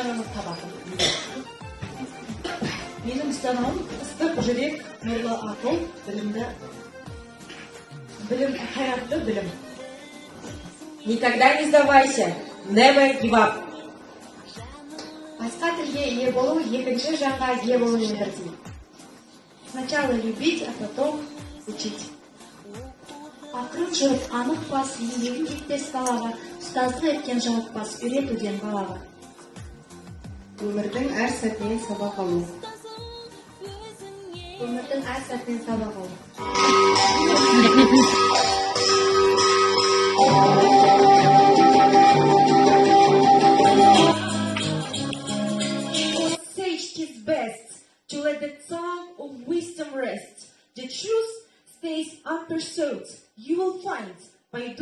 ұстанымы табады. Менің ұстанымым ыстық жүрек, нұрлы ақыл, қайратты білім. Никогда не сдавайся. Never give up. Басқа тілге ие болу екінші жанға ие болумен бірдей. Сначала любить, а потом учить. Ақырын жүріп анық бас, еңбегін кетпес балаға, ұстаздық еткен жалықпас, үйретуден балаға. Өмірдің әр сәтінен сабақ алу. Өмірдің әр сәтінен сабақ алу. Sage is best to let the tongue of wisdom rest. The truth stays unpursued. You will find by